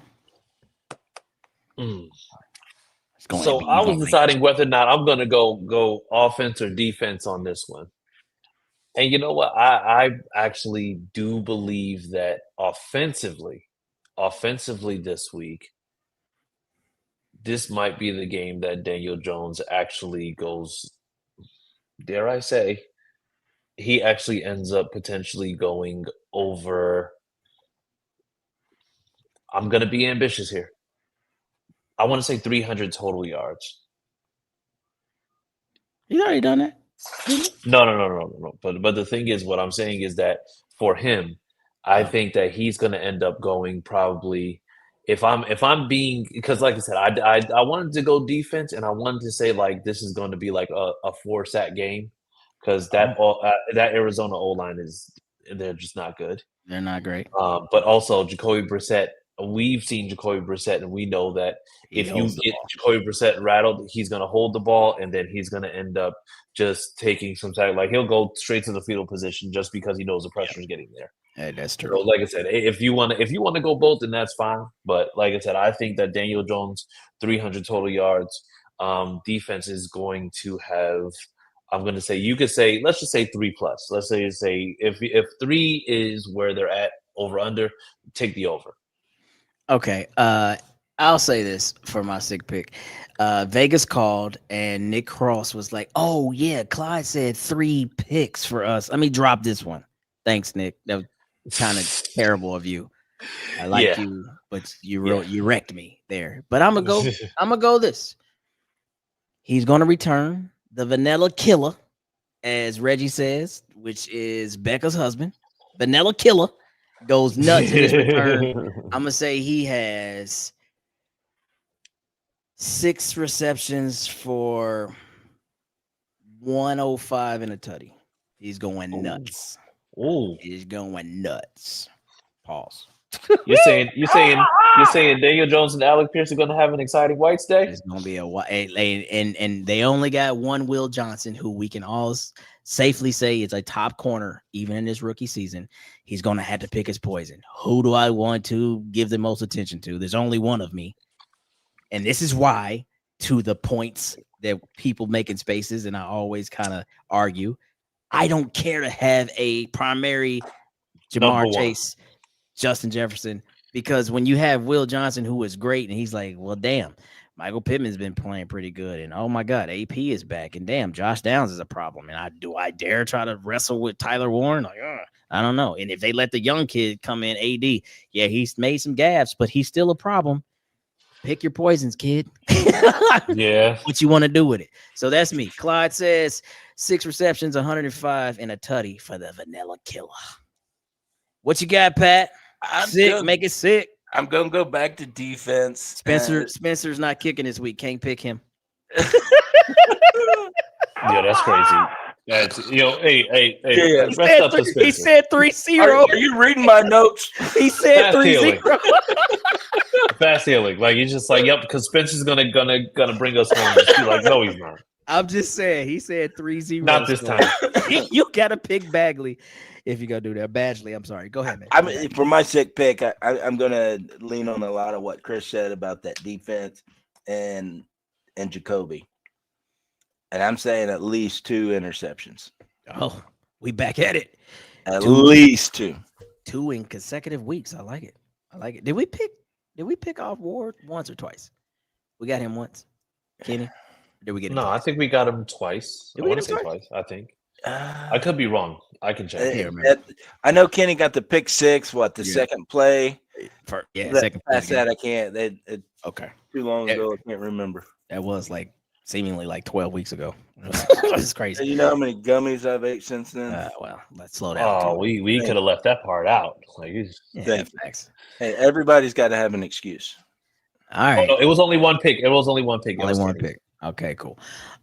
So I was deciding whether or not I'm going to go offense or defense on this one. And you know what? I actually do believe that offensively this week, this might be the game that Daniel Jones actually goes, dare I say, he actually ends up potentially going over. I'm going to be ambitious here. I want to say 300 total yards. You already done that? No. But the thing is, what I'm saying is that for him, I think that he's going to end up going probably. If I'm being, because like I said, I wanted to go defense, and I wanted to say like this is going to be like a 4-sack game, because that Arizona O-line they're just not good. They're not great. But also Jacoby Brissett. We've seen Jacoby Brissett, and we know that if you get Jacoby Brissett rattled, he's going to hold the ball, and then he's going to end up just taking some time. Like, he'll go straight to the fetal position just because he knows the pressure is getting there. Hey, that's true. So, like I said, if you want to go both, then that's fine. But like I said, I think that Daniel Jones 300 total yards. Defense is going to have. I'm going to say let's just say 3+. Let's say if 3 is where they're at, over under, take the over. Okay. I'll say this for my sick pick. Vegas called and Nick Cross was like, "Oh yeah, Clyde said 3 picks for us. Let me drop this one." Thanks, Nick. That was kind of terrible of you. I like you, but you wrecked me there. But I'm gonna go this. He's gonna return the Vanilla Killer, as Reggie says, which is Becca's husband. Vanilla Killer goes nuts in his return. I'm gonna say he has 6 receptions for 105 and a tutty. He's going nuts. Ooh. is going nuts. Pause. You're saying Daniel Jones and Alec Pierce are going to have an exciting Whites day? It's going to be and they only got one Will Johnson, who we can all safely say is a top corner, even in this rookie season. He's going to have to pick his poison. Who do I want to give the most attention to? There's only one of me. And this is why, to the points that people make in spaces, and I always kind of argue, I don't care to have a primary Jamar Chase, Justin Jefferson, because when you have Will Johnson, who is great, and he's like, well, damn, Michael Pittman's been playing pretty good, and oh my God, AP is back, and damn, Josh Downs is a problem, and I dare try to wrestle with Tyler Warren? Like, I don't know. And if they let the young kid come in, AD, yeah, he's made some gaffes, but he's still a problem. Pick your poisons, kid. Yeah. What you want to do with it. So that's me. Clyde says 6 receptions, 105, and a tutty for the vanilla killer. What you got, Pat? Make it sick. I'm gonna go back to defense. Spencer's not kicking this week. Can't pick him. Yeah, that's crazy. That's, hey. Yeah. Rest up to Spencer. He said 3-0. Are you reading my notes? He said 3-0. Fast healing. Like, you're just like, yep, because Spencer's gonna bring us home. You're like, no, he's not. I'm just saying. He said 3-0. Not this time. You gotta pick Bagley if you're gonna do that. Badgley, I'm sorry. Go ahead, man. For my sick pick, I'm gonna lean on a lot of what Chris said about that defense and Jacoby. And I'm saying at least 2 interceptions. Oh, we back at it. At least 2. 2 in consecutive weeks. I like it. Did we pick off Ward once or twice? We got him once. Kenny? Did we get him No, twice? I think we got him twice. Did I we want get to him say twice. I think. I could be wrong. I can check. I know Kenny got the pick 6. The second play? Second play. Past that, I can't. Okay. Too long ago, I can't remember. That was seemingly 12 weeks ago. It's crazy. You know how many gummies I've ate since then? Well, let's slow down. Oh, we could have left that part out. Thanks. Hey, everybody's got to have an excuse. All right. Oh, no, it was only one pick. Only one pick. Okay, cool.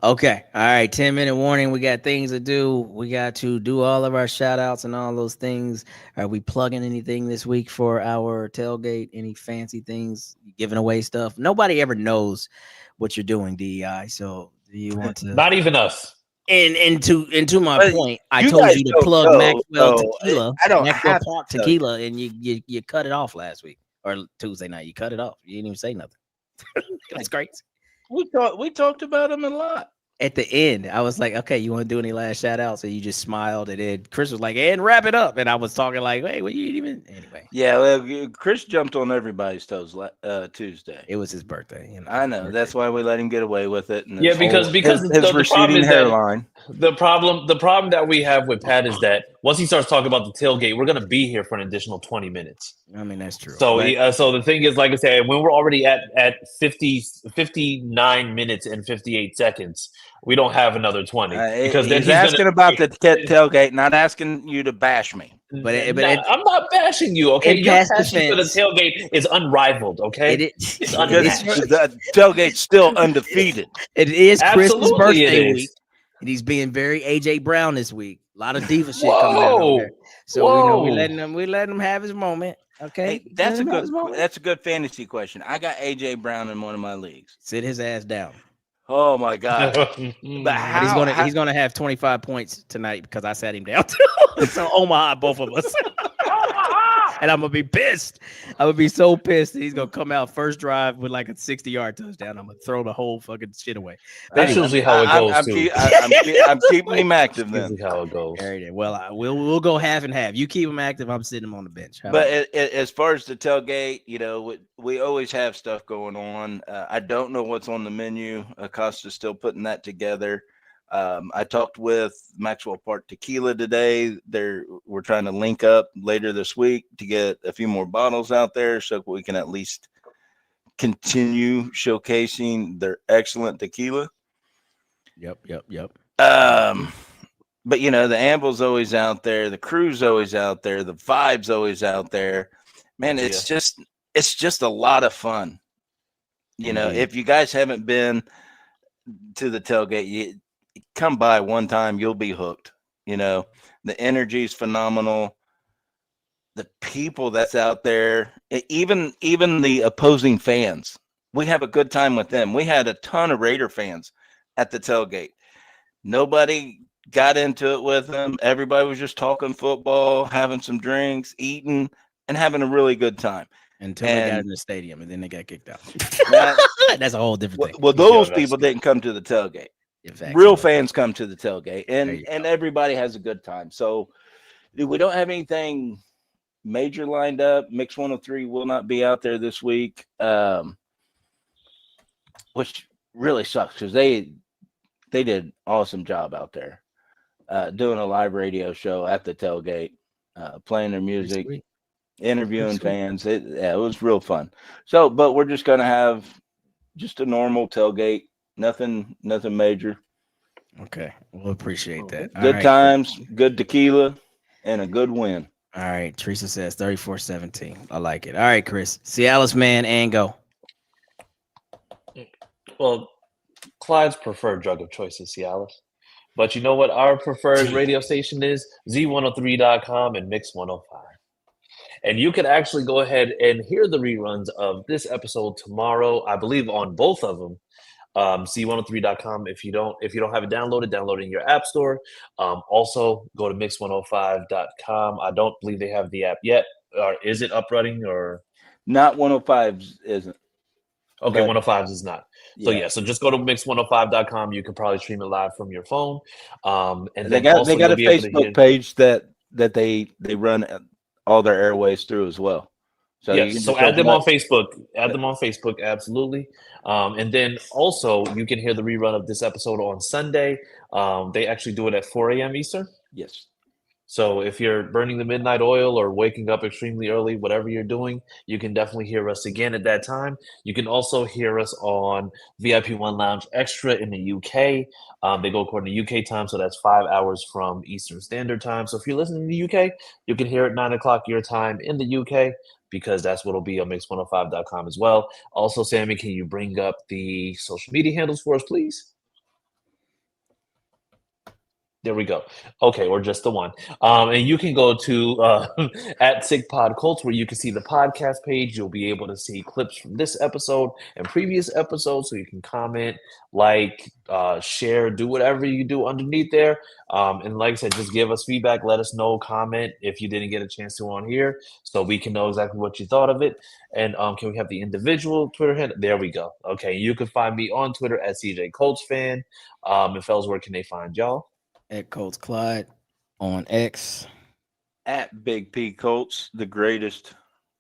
Okay. All right. 10-minute warning. We got things to do. We got to do all of our shout outs and all those things. Are we plugging anything this week for our tailgate? Any fancy things? Giving away stuff? Nobody ever knows what you're doing, DEI. So do you want to? Not even us. And to my point, I told you to plug Maxwell Tequila. I don't Maxwell have Park Tequila, and you cut it off last week or Tuesday night. You cut it off. You didn't even say nothing. That's crazy. We talked about him a lot. At the end, I was like, okay, you want to do any last shout outs? And you just smiled. And then Chris was like, and wrap it up. And I was talking like, hey, what you even? Anyway. Yeah, well, Chris jumped on everybody's toes Tuesday. It was his birthday. I know. That's why we let him get away with it. And because his receding hairline. The problem that we have with Pat is that once he starts talking about the tailgate, we're going to be here for an additional 20 minutes. I mean, that's true. So, so the thing is, like I said, when we're already at 59 minutes and 58 seconds, we don't have another 20. Because he's asking about the tailgate, not asking you to bash me. But I'm not bashing you, okay? Your passion for the tailgate is unrivaled, okay? It's unrivaled. The tailgate's still undefeated. It is Chris's birthday week, and he's being very AJ Brown this week. A lot of diva shit coming out of there. So we letting him have his moment. Okay, hey, that's a good fantasy question. I got AJ Brown in one of my leagues. Sit his ass down. Oh my God! But he's gonna have 25 points tonight because I sat him down. So Omaha, both of us. And I'm gonna be pissed. I'm gonna be so pissed that he's gonna come out first drive with like a 60-yard touchdown. I'm gonna throw the whole fucking shit away. That's usually how it goes. I'm keeping him active. Then usually how it goes. Well, we'll go half and half. You keep him active. I'm sitting him on the bench. But as far as the tailgate, we always have stuff going on. I don't know what's on the menu. Acosta's still putting that together. I talked with Maxwell Park Tequila today. We're trying to link up later this week to get a few more bottles out there so we can at least continue showcasing their excellent tequila. Yep. But the Amble's always out there, the crew's always out there, the vibe's always out there. Man, it's just a lot of fun. If you guys haven't been to the tailgate, come by one time, you'll be hooked. You know, the energy is phenomenal. The people that's out there, even the opposing fans, we have a good time with them. We had a ton of Raider fans at the tailgate. Nobody got into it with them. Everybody was just talking football, having some drinks, eating, and having a really good time. Until they got in the stadium, and then they got kicked out. That's a whole different thing. Well, those people didn't come to the tailgate. Real fans come to the tailgate, and everybody has a good time. So we don't have anything major lined up. Mix 103 will not be out there this week, which really sucks because they did an awesome job out there doing a live radio show at the tailgate, playing their music, interviewing fans. It was real fun. So, but we're just going to have just a normal tailgate, nothing major. Okay, we'll appreciate that. Good times, good tequila, and a good win. All right, Teresa says 34-17. I like it. All right, Chris, Cialis man, and go. Well, Clyde's preferred drug of choice is Cialis. But you know what our preferred radio station is? Z103.com and Mix 105. And you can actually go ahead and hear the reruns of this episode tomorrow, I believe on both of them. Z103.com. If you don't have it downloaded, download it in your app store. Also, go to Mix105.com. I don't believe they have the app yet. Or is it up running or not? 105's isn't. Okay, 105's is not. So so just go to Mix105.com. You can probably stream it live from your phone. And they got a Facebook page that they run all their airways through as well. So so add them on Facebook. Add them on Facebook, absolutely. And then also you can hear the rerun of this episode on Sunday. They actually do it at 4 a.m. Eastern. Yes. So if you're burning the midnight oil or waking up extremely early, whatever you're doing, you can definitely hear us again at that time. You can also hear us on VIP One Lounge Extra in the UK. They go according to UK time, so that's 5 hours from Eastern Standard Time. So if you're listening in the UK, you can hear it 9 o'clock your time in the UK because that's what will be on Mix105.com as well. Also, Sammy, can you bring up the social media handles for us, please? There we go. Okay, or just the one. And you can go to at SigPod Colts where you can see the podcast page. You'll be able to see clips from this episode and previous episodes, so you can comment, like, share, do whatever you do underneath there. And like I said, just give us feedback. Let us know, comment if you didn't get a chance to on here, so we can know exactly what you thought of it. And can we have the individual Twitter handle? There we go. Okay, you can find me on Twitter at CJ Colts Fan. And fellas, where can they find y'all? At Colts Clyde on X. At Big P Colts, the greatest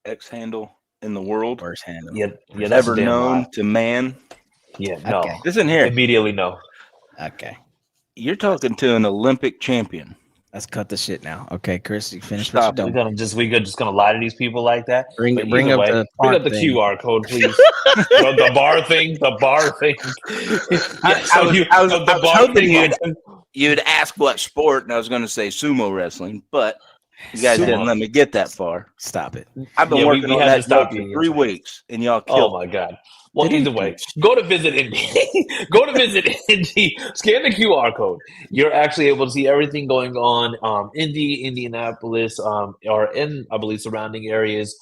X handle in the world. Worst handle. Yeah, that's ever known to man. Yeah, no. Okay. Listen here. Immediately no. Okay. You're talking to an Olympic champion. Let's cut the shit now. Okay, Chris, you finish Stop. what you're doing. We're just gonna lie to these people like that. Bring up the QR code, please. the bar thing. I was hoping you'd ask what sport, and I was going to say sumo wrestling, but you guys didn't let me get that far. Stop it. I've been working on that for 3 weeks, and y'all killed me. Oh my God. Well, either way, go to Visit Indy. Go to Visit Indy. Scan the QR code. You're actually able to see everything going on Indy, Indianapolis, or in, I believe, surrounding areas,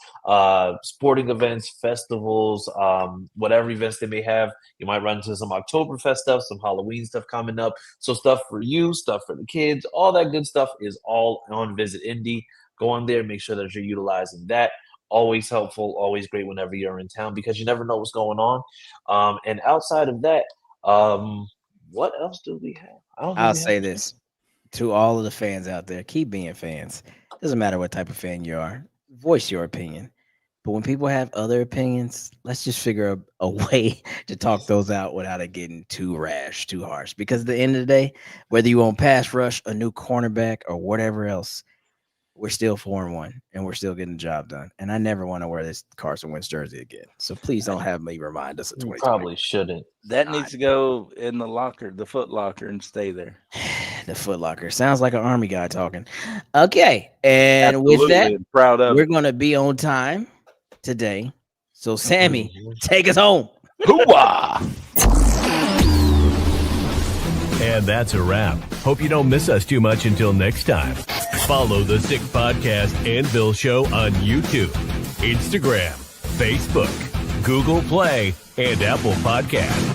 sporting events, festivals, whatever events they may have. You might run into some Oktoberfest stuff, some Halloween stuff coming up. So stuff for you, stuff for the kids, all that good stuff is all on Visit Indy. Go on there, make sure that you're utilizing that. Always helpful, always great whenever you're in town because you never know what's going on. And outside of that, what else do we have? I'll say this to all of the fans out there: keep being fans. Doesn't matter what type of fan you are. Voice your opinion. But when people have other opinions, let's just figure a way to talk those out without it getting too rash, too harsh. Because at the end of the day, whether you want pass rush, a new cornerback, or whatever else, we're still 4-1 and we're still getting the job done. And I never want to wear this Carson Wentz jersey again. So please don't have me remind us of 2020. Probably shouldn't. That needs to go in the locker, the Foot Locker, and stay there. The Foot Locker. Sounds like an Army guy talking. Okay. And Absolutely. With that, proud of we're going to be on time today. So, Sammy, take us home. Hoo-wah! And that's a wrap. Hope you don't miss us too much until next time. Follow the Sick Podcast and Bill Show on YouTube, Instagram, Facebook, Google Play, and Apple Podcasts.